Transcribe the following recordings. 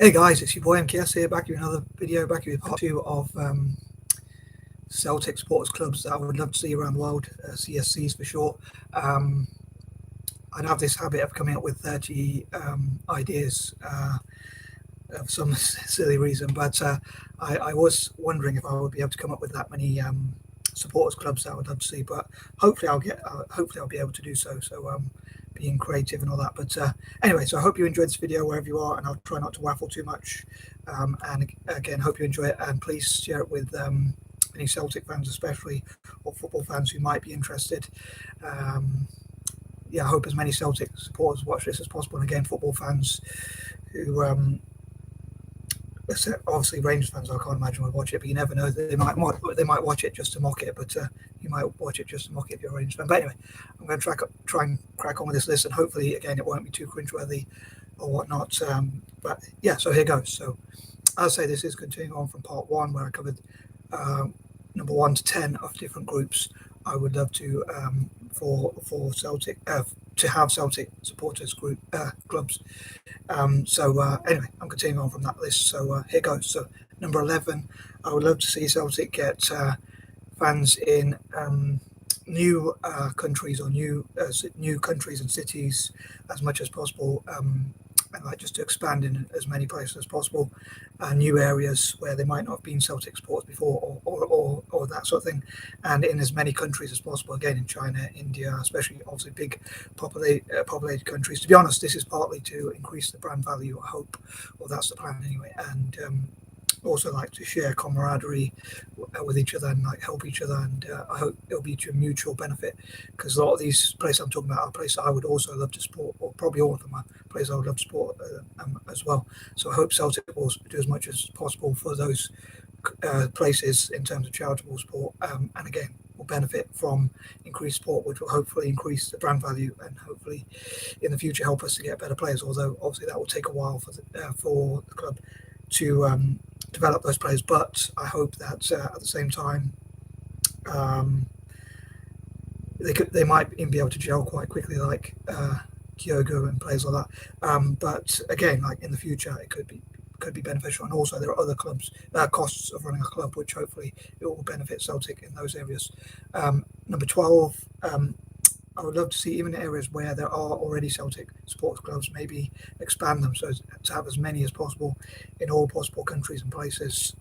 Hey guys, it's your boy M.K.S here, back with another video, back with part 2 of Celtic supporters clubs that I would love to see around the world, C.S.C.s for short. I'd have this habit of coming up with 30 ideas for some silly reason, but I was wondering if I would be able to come up with that many supporters clubs that I would love to see, but hopefully I'll be able to do so. So being creative and all that, but anyway, so I hope you enjoyed this video wherever you are, and I'll try not to waffle too much, and again, hope you enjoy it, and please share it with any Celtic fans especially, or football fans who might be interested. Yeah, I hope as many Celtic supporters watch this as possible, and again, football fans who obviously Rangers fans, I can't imagine would watch it, but you never know, they might watch it just to mock it, but you might watch it just to mock it if you're a Rangers fan. But anyway, I'm going to try and crack on with this list, and hopefully again it won't be too cringeworthy or whatnot, but yeah, so here goes. So I'll say this is continuing on from part 1, where I covered number 1 to 10 of different groups I would love to for Celtic to have Celtic supporters group clubs. So anyway, I'm continuing on from that list. So here goes. So number 11, I would love to see Celtic get fans in new countries, or new countries and cities as much as possible, and like just to expand in as many places as possible, new areas where they might not have been Celtic supporters before, or that sort of thing, and in as many countries as possible. Again, in China, India, especially, obviously big populated countries. To be honest, this is partly to increase the brand value, I hope, or that's the plan anyway, and also like to share camaraderie with each other and like help each other, and I hope it'll be to a mutual benefit, because a lot of these places I'm talking about are places I would also love to support, or probably all of them are places I would love to support as well. So I hope Celtic will do as much as possible for those places in terms of charitable support, and again will benefit from increased support, which will hopefully increase the brand value and hopefully in the future help us to get better players, although obviously that will take a while for the club to develop those players. But I hope that at the same time they might even be able to gel quite quickly, like Kyogo and players like that. But again, like in the future, it could be beneficial, and also there are other clubs costs of running a club, which hopefully it will benefit Celtic in those areas. Number 12, I would love to see, even in areas where there are already Celtic sports clubs, maybe expand them so as to have as many as possible in all possible countries and places,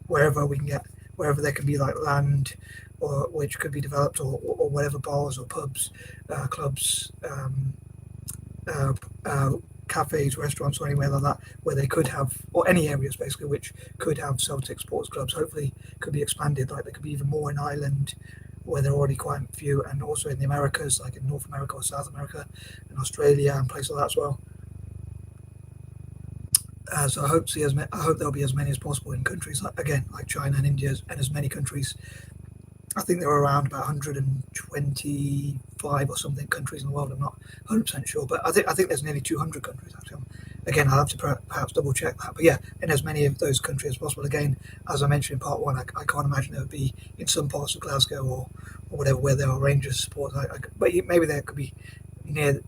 wherever there can be like land, or which could be developed, or whatever, bars or pubs, clubs, cafes, restaurants, or anywhere like that, where they could have, or any areas basically which could have Celtic sports clubs, hopefully could be expanded. Like there could be even more in Ireland, where there are already quite a few, and also in the Americas, like in North America or South America, and Australia and places like that as well. So I hope there'll be as many as possible in countries like China and India, and as many countries. I think there are around about 125 or something countries in the world. I'm not 100% sure, but I think there's nearly 200 countries actually. Again, I'll have to perhaps double check that. But yeah, in as many of those countries as possible. Again, as I mentioned in part 1, I can't imagine it would be in some parts of Glasgow or whatever where there are Rangers support. But maybe there could be there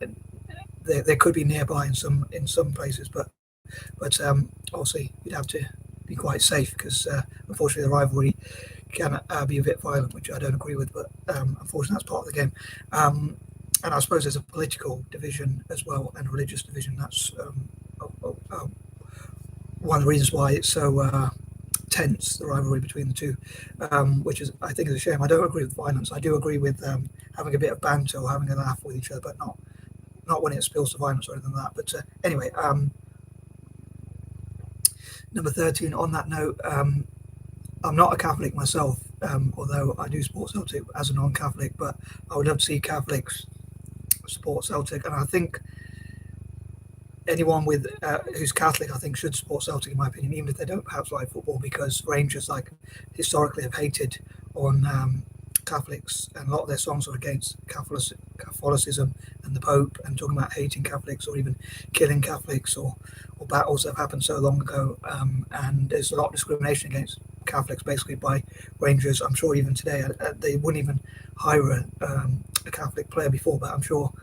could be nearby in some places. But obviously you'd have to be quite safe, because unfortunately the rivalry can be a bit violent, which I don't agree with, but unfortunately that's part of the game. And I suppose there's a political division as well, and a religious division. That's one of the reasons why it's so tense, the rivalry between the two, which is, I think, is a shame. I don't agree with violence. I do agree with having a bit of banter or having a laugh with each other, but not when it spills to violence or anything like that. But anyway, number 13, on that note, I'm not a Catholic myself, although I do support Celtic as a non-Catholic, but I would love to see Catholics support Celtic, and I think anyone who's Catholic, I think, should support Celtic, in my opinion, even if they don't perhaps like football, because Rangers, like, historically have hated on Catholics, and a lot of their songs are against Catholicism and the Pope, and talking about hating Catholics or even killing Catholics, or battles that have happened so long ago, and there's a lot of discrimination against Catholics basically by Rangers. I'm sure even today they wouldn't even hire a Catholic player before, but I'm sure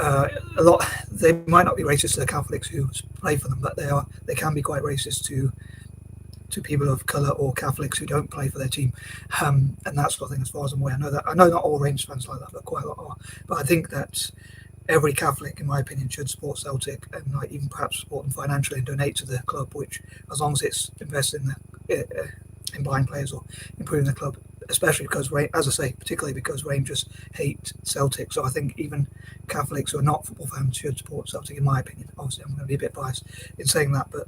a lot. They might not be racist to the Catholics who play for them, but they can be quite racist to people of colour or Catholics who don't play for their team, and that sort of thing. As far as I'm aware, I know not all Rangers fans like that, but quite a lot are. But I think that every Catholic, in my opinion, should support Celtic and like even perhaps support them financially and donate to the club, which as long as it's invested in buying players or improving the club, especially because, as I say, particularly because Rangers hate Celtic. So I think even Catholics who are not football fans should support Celtic, in my opinion. Obviously, I'm going to be a bit biased in saying that, but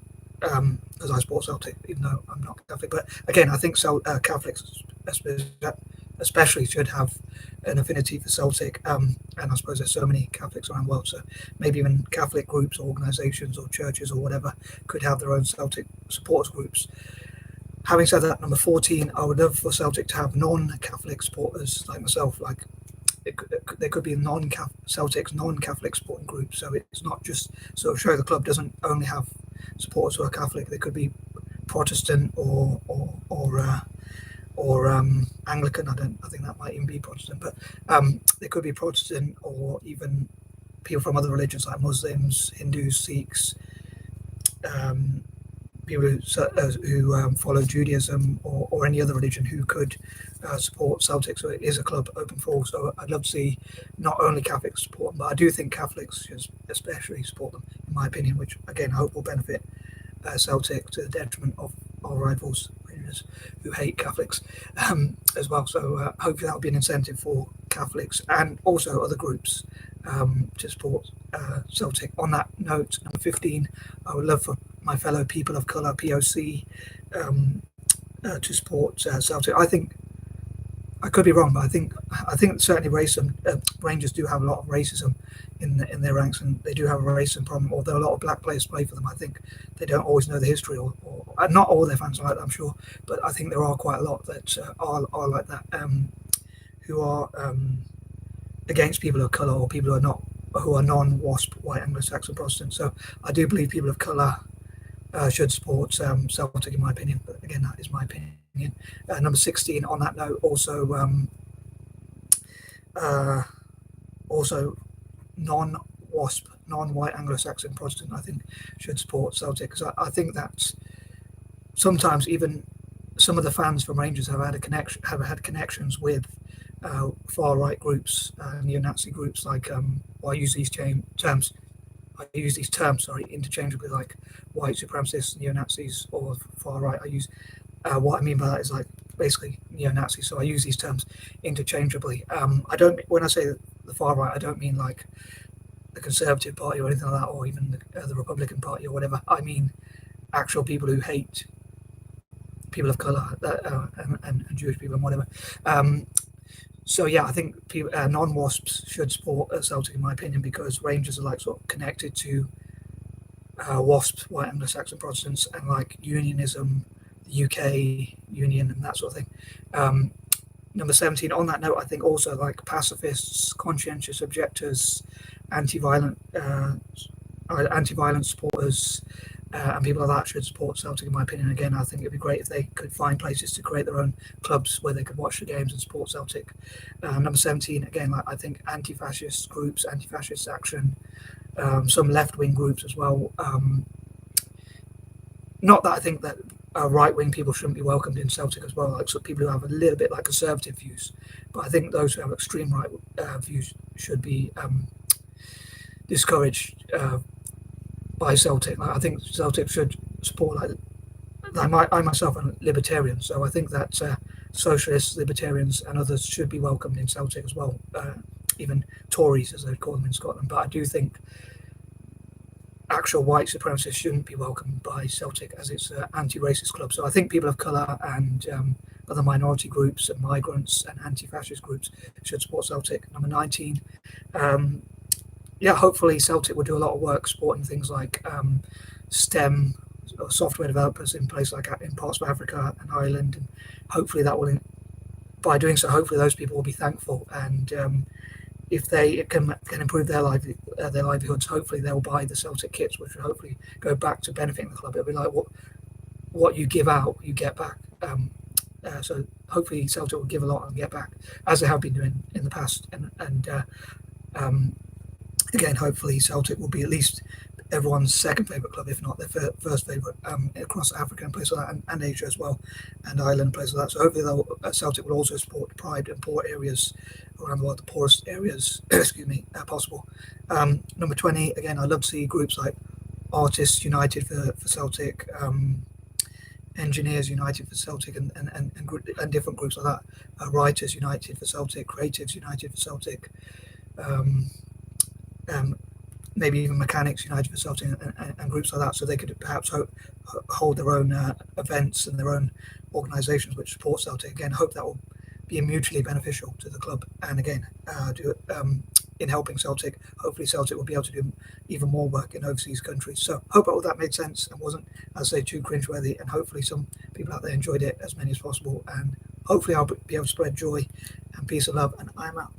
as I support Celtic, even though I'm not Catholic. But again, I think Catholics especially should have an affinity for Celtic, and I suppose there's so many Catholics around the world, so maybe even Catholic groups or organisations or churches or whatever could have their own Celtic supporters groups. Having said that, number 14, I would love for Celtic to have non-Catholic supporters like myself. Like there could be Celtic's non-Catholic supporting group, so it's not just sort of show the club doesn't only have supporters who are Catholic. They could be Protestant or Anglican. I think that might even be Protestant, but they could be Protestant or even people from other religions like Muslims, Hindus, Sikhs, people who follow Judaism or any other religion who could support Celtic. So it is a club open for all. So I'd love to see not only Catholics support them, but I do think Catholics should especially support them, in my opinion, which again I hope will benefit Celtic to the detriment of our rivals who hate Catholics as well. So hopefully that will be an incentive for Catholics and also other groups to support Celtic. On that note, number 15, I would love for my fellow people of colour, POC, to support Celtic. I think I could be wrong, but I think certainly Rangers do have a lot of racism in their ranks, and they do have a racism problem. Although a lot of black players play for them, I think they don't always know the history, or not all their fans are like that, I'm sure, but I think there are quite a lot that are like that, who are against people of colour or people who are non-W.A.S.P. white Anglo-Saxon Protestants. So I do believe people of colour should support Celtic, in my opinion. But again, that is my opinion. Number 16, on that note, also non-W.A.S.P., non-white Anglo-Saxon Protestant, I think should support Celtic, because I think that sometimes even some of the fans from Rangers have had connections with far right groups, neo-Nazi groups, like I use these terms interchangeably, like white supremacists, neo-Nazis, or far right. I use what I mean by that is like basically neo-Nazi. So I use these terms interchangeably. I don't, when I say the far right, I don't mean like the Conservative Party or anything like that, or even the Republican Party or whatever. I mean actual people who hate people of colour and Jewish people and whatever. So yeah, I think non-W.A.S.Ps should support Celtic, in my opinion, because Rangers are like sort of connected to W.A.S.P., white Anglo-Saxon Protestants, and like unionism, the UK union, and that sort of thing. Number 17, on that note, I think also like pacifists, conscientious objectors, anti-violent supporters, and people like that should support Celtic, in my opinion. Again, I think it'd be great if they could find places to create their own clubs where they could watch the games and support Celtic. Number 17, again, like I think anti-fascist groups, anti-fascist action, some left-wing groups as well. Not that I think that right-wing people shouldn't be welcomed in Celtic as well, like so people who have a little bit like conservative views, but I think those who have extreme right views should be discouraged by Celtic. Like, I think Celtic should support I myself am a libertarian, so I think that socialists, libertarians, and others should be welcomed in Celtic as well, even Tories as they call them in Scotland. But I do think actual white supremacists shouldn't be welcomed by Celtic, as it's an anti-racist club. So I think people of colour and other minority groups and migrants and anti-fascist groups should support Celtic. Number 19, hopefully Celtic will do a lot of work supporting things like STEM or software developers in places like in parts of Africa and Ireland, and hopefully that will, by doing so, hopefully those people will be thankful, and if they can improve their livelihoods, hopefully they'll buy the Celtic kits, which will hopefully go back to benefiting the club. It'll be like what you give out, you get back. So hopefully Celtic will give a lot and get back, as they have been doing in the past, and again, hopefully Celtic will be at least everyone's second favourite club, if not their first favourite, across Africa and places like that, and Asia as well, and Ireland, places like that. So hopefully Celtic will also support pride and poor areas around the world, the poorest areas, excuse me, possible. Number 20, again, I love to see groups like Artists United for Celtic, Engineers United for Celtic, and different groups like that. Writers United for Celtic, Creatives United for Celtic, um, um, maybe even Mechanics United for Celtic, and groups like that, so they could perhaps hold their own events and their own organisations which support Celtic. Again, hope that will be mutually beneficial to the club, and again, in helping Celtic, hopefully Celtic will be able to do even more work in overseas countries. So hope all that made sense and wasn't, as I say, too cringeworthy, and hopefully some people out there enjoyed it, as many as possible, and hopefully I'll be able to spread joy and peace and love, and I'm out.